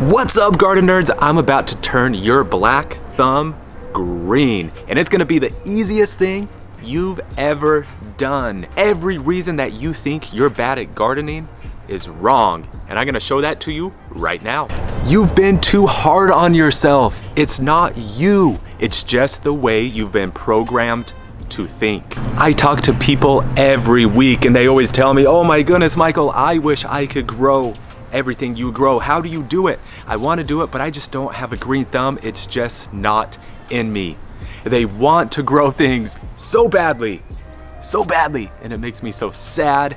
What's up, garden nerds? I'm about to turn your black thumb green, and it's gonna be the easiest thing you've ever done. Every reason that you think you're bad at gardening is wrong, and I'm gonna show that to you right now. You've been too hard on yourself. It's not you, it's just the way you've been programmed to think. I talk to people every week and they always tell me, oh my goodness, Michael, I wish I could grow everything you grow. How do you do it? I want to do it, but I just don't have a green thumb. It's just not in me. They want to grow things so badly, and it makes me so sad.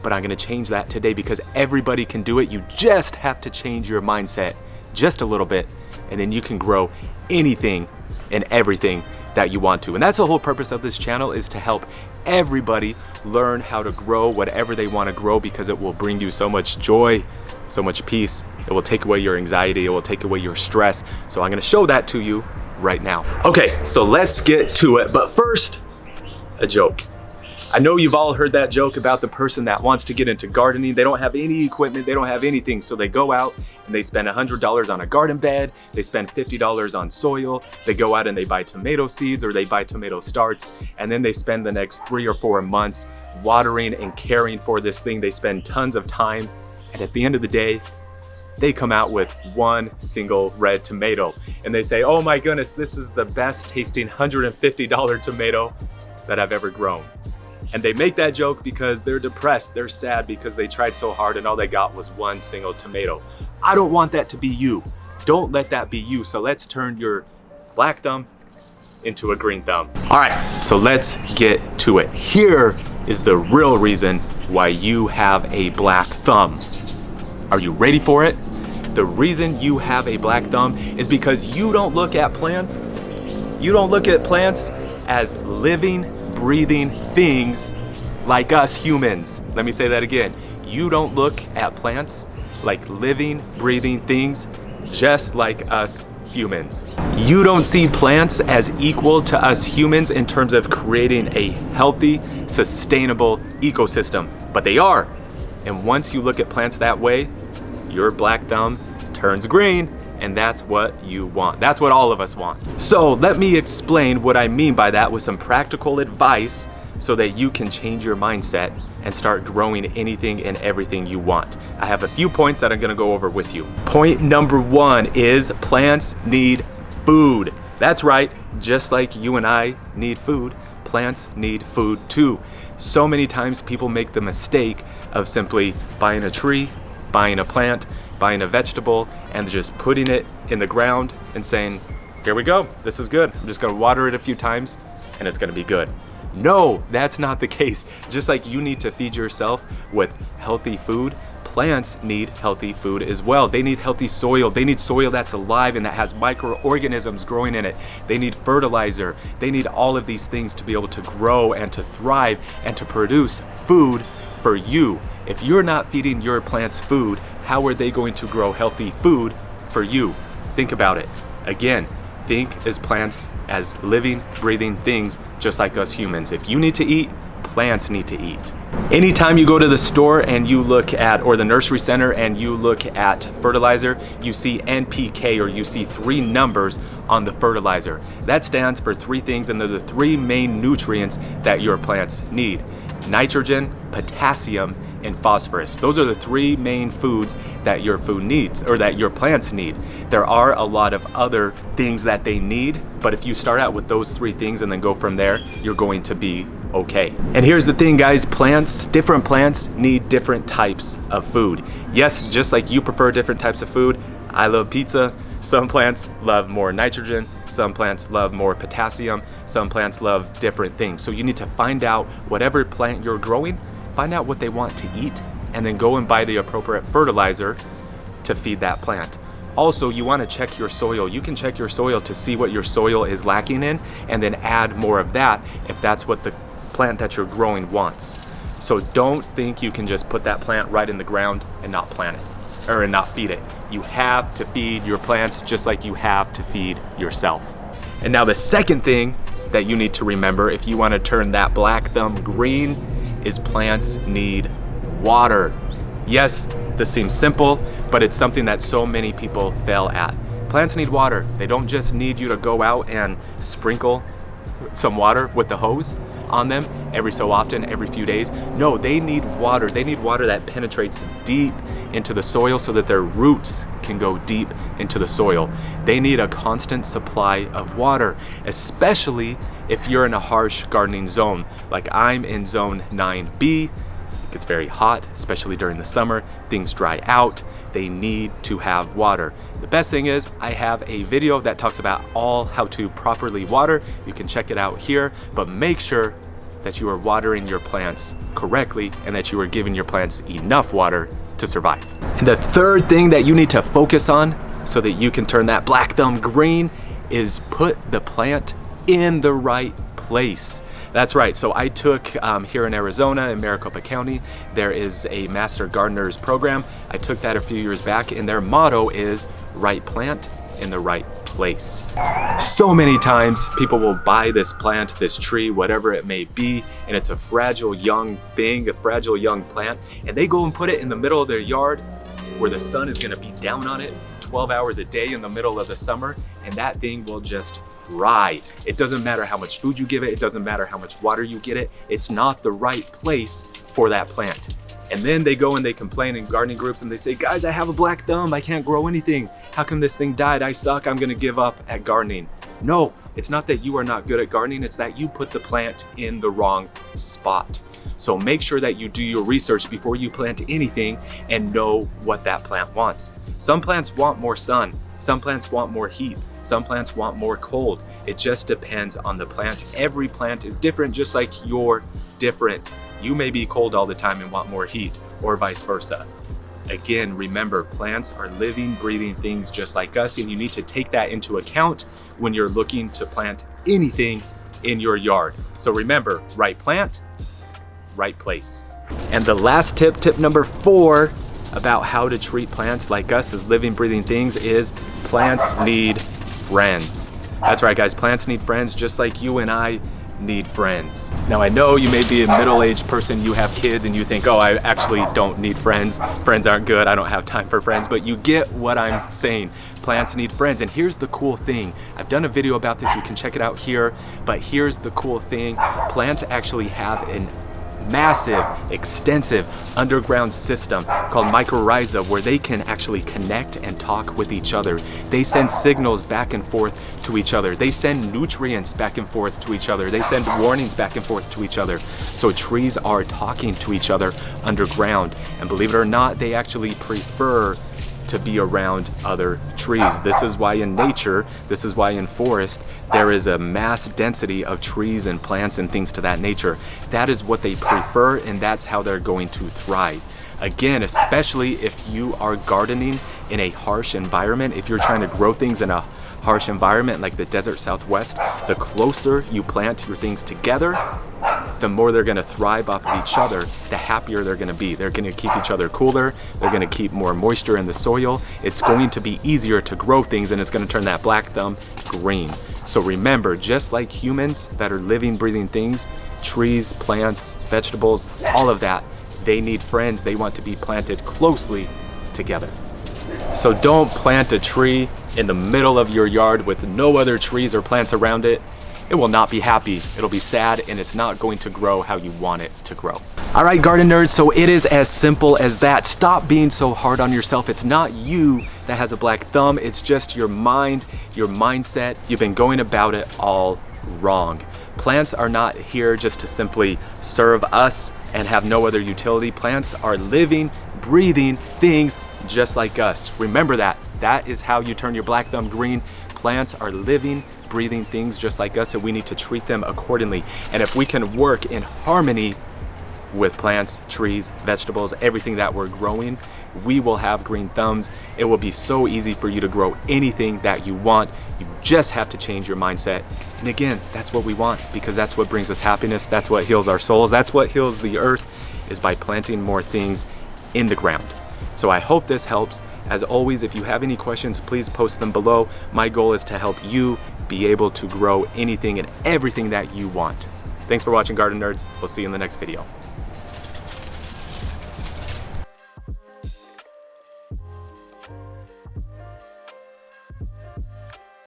But I'm gonna change that today because everybody can do it. You just have to change your mindset just a little bit, and then you can grow anything and everything that you want to. And that's the whole purpose of this channel, is to help everybody learn how to grow whatever they want to grow, because it will bring you so much joy, so much peace. It will take away your anxiety, it will take away your stress. So I'm gonna show that to you right now. Okay, so let's get to it. But first, a joke. I know you've all heard that joke about the person that wants to get into gardening. They don't have any equipment, they don't have anything. So they go out and they spend $100 on a garden bed, they spend $50 on soil, they go out and they buy tomato seeds or they buy tomato starts, and then they spend the next 3 or 4 months watering and caring for this thing. They spend tons of time, and at the end of the day, they come out with one single red tomato. And they say, oh my goodness, this is the best tasting $150 tomato that I've ever grown. And they make that joke because they're depressed, they're sad because they tried so hard and all they got was one single tomato. I don't want that to be you. Don't let that be you. So let's turn your black thumb into a green thumb. All right, so let's get to it. Here is the real reason why you have a black thumb. Are you ready for it? The reason you have a black thumb is because you don't look at plants. You don't look at plants as living, breathing things like us humans. Let me say that again. You don't look at plants like living, breathing things just like us humans. You don't see plants as equal to us humans in terms of creating a healthy, sustainable ecosystem, but they are. And once you look at plants that way, your black thumb turns green, and that's what you want. That's what all of us want. So let me explain what I mean by that with some practical advice so that you can change your mindset and start growing anything and everything you want. I have a few points that I'm gonna go over with you. Point number 1 is plants need food. That's right, just like you and I need food, plants need food too. So many times people make the mistake of simply buying a tree, buying a plant, buying a vegetable, and just putting it in the ground and saying, here we go, this is good. I'm just gonna water it a few times and it's gonna be good. No, that's not the case. Just like you need to feed yourself with healthy food, plants need healthy food as well. They need healthy soil. They need soil that's alive and that has microorganisms growing in it. They need fertilizer. They need all of these things to be able to grow and to thrive and to produce food for you. If you're not feeding your plants food, how are they going to grow healthy food for you? Think about it. Again, think as plants as living, breathing things just like us humans. If you need to eat, plants need to eat. Anytime you go to the store and you look at, or the nursery center, and you look at fertilizer, you see NPK, or you see 3 numbers on the fertilizer. That stands for 3 things, and they're the 3 main nutrients that your plants need: nitrogen, potassium, and phosphorus. Those are the 3 main foods that your food needs, or that your plants need. There are a lot of other things that they need, but if you start out with those 3 things and then go from there, you're going to be okay. And here's the thing, guys, different plants need different types of food. Yes, just like you prefer different types of food, I love pizza. Some plants love more nitrogen, some plants love more potassium, some plants love different things. So you need to find out whatever plant you're growing, find out what they want to eat, and then go and buy the appropriate fertilizer to feed that plant. Also, you want to check your soil. You can check your soil to see what your soil is lacking in, and then add more of that if that's what the plant that you're growing wants. So don't think you can just put that plant right in the ground and not plant it, or not feed it. You have to feed your plants just like you have to feed yourself. And now the second thing that you need to remember if you want to turn that black thumb green is plants need water. Yes, this seems simple, but it's something that so many people fail at. Plants need water. They don't just need you to go out and sprinkle some water with the hose on them every so often, every few days. No, they need water. They need water that penetrates deep into the soil so that their roots can go deep into the soil. They need a constant supply of water, especially if you're in a harsh gardening zone. Like I'm in zone 9B. It gets very hot, especially during the summer. Things dry out. They need to have water. The best thing is I have a video that talks about all how to properly water. You can check it out here, but make sure that you are watering your plants correctly and that you are giving your plants enough water to survive. And the third thing that you need to focus on so that you can turn that black thumb green is put the plant in the right place. That's right. So I took here in Arizona, in Maricopa County, there is a Master Gardeners program. I took that a few years back, and their motto is right plant in the right place. So many times people will buy this plant, this tree, whatever it may be, and it's a fragile young thing, a fragile young plant, and they go and put it in the middle of their yard where the sun is going to be down on it 12 hours a day in the middle of the summer, and that thing will just fry. It doesn't matter how much food you give it. It doesn't matter how much water you get it. It's not the right place for that plant. And then they go and they complain in gardening groups and they say, guys, I have a black thumb. I can't grow anything. How come this thing died? I suck. I'm going to give up at gardening. No, it's not that you are not good at gardening. It's that you put the plant in the wrong spot. So make sure that you do your research before you plant anything and know what that plant wants. Some plants want more sun. Some plants want more heat. Some plants want more cold. It just depends on the plant. Every plant is different, just like you're different. You may be cold all the time and want more heat, or vice versa. Again, remember, plants are living, breathing things just like us, and you need to take that into account when you're looking to plant anything in your yard. So remember, right plant, right place. And the last tip, tip number 4, about how to treat plants like us as living, breathing things is plants need friends. That's right, guys, plants need friends just like you and I need friends. Now, I know you may be a middle-aged person, you have kids, and you think, oh, I actually don't need friends. Friends aren't good, I don't have time for friends, but you get what I'm saying. Plants need friends, and here's the cool thing. I've done a video about this, you can check it out here, but here's the cool thing. Plants actually have an massive, extensive underground system called mycorrhiza where they can actually connect and talk with each other. They send signals back and forth to each other. They send nutrients back and forth to each other. They send warnings back and forth to each other. So trees are talking to each other underground. And believe it or not, they actually prefer to be around other trees. This is why in nature, this is why in forest, there is a mass density of trees and plants and things to that nature. That is what they prefer, and that's how they're going to thrive. Again, especially if you are gardening in a harsh environment, if you're trying to grow things in a harsh environment like the desert Southwest, the closer you plant your things together, the more they're going to thrive off of each other, the happier they're going to be. They're going to keep each other cooler. They're going to keep more moisture in the soil. It's going to be easier to grow things, and it's going to turn that black thumb green. So remember, just like humans that are living, breathing things, trees, plants, vegetables, all of that, they need friends. They want to be planted closely together. So don't plant a tree in the middle of your yard with no other trees or plants around it. It will not be happy. It'll be sad, and it's not going to grow how you want it to grow. All right, garden nerds, so it is as simple as that. Stop being so hard on yourself. It's not you that has a black thumb. It's just your mind, your mindset. You've been going about it all wrong. Plants are not here just to simply serve us and have no other utility. Plants are living, breathing things just like us. Remember that. That is how you turn your black thumb green. Plants are living, breathing things just like us, and we need to treat them accordingly. And if we can work in harmony with plants, trees, vegetables, everything that we're growing, we will have green thumbs. It will be so easy for you to grow anything that you want. You just have to change your mindset. And again, that's what we want, because that's what brings us happiness. That's what heals our souls. That's what heals the earth, is by planting more things in the ground. So I hope this helps. As always, if you have any questions, please post them below. My goal is to help you be able to grow anything and everything that you want. Thanks for watching, Garden Nerds. We'll see you in the next video.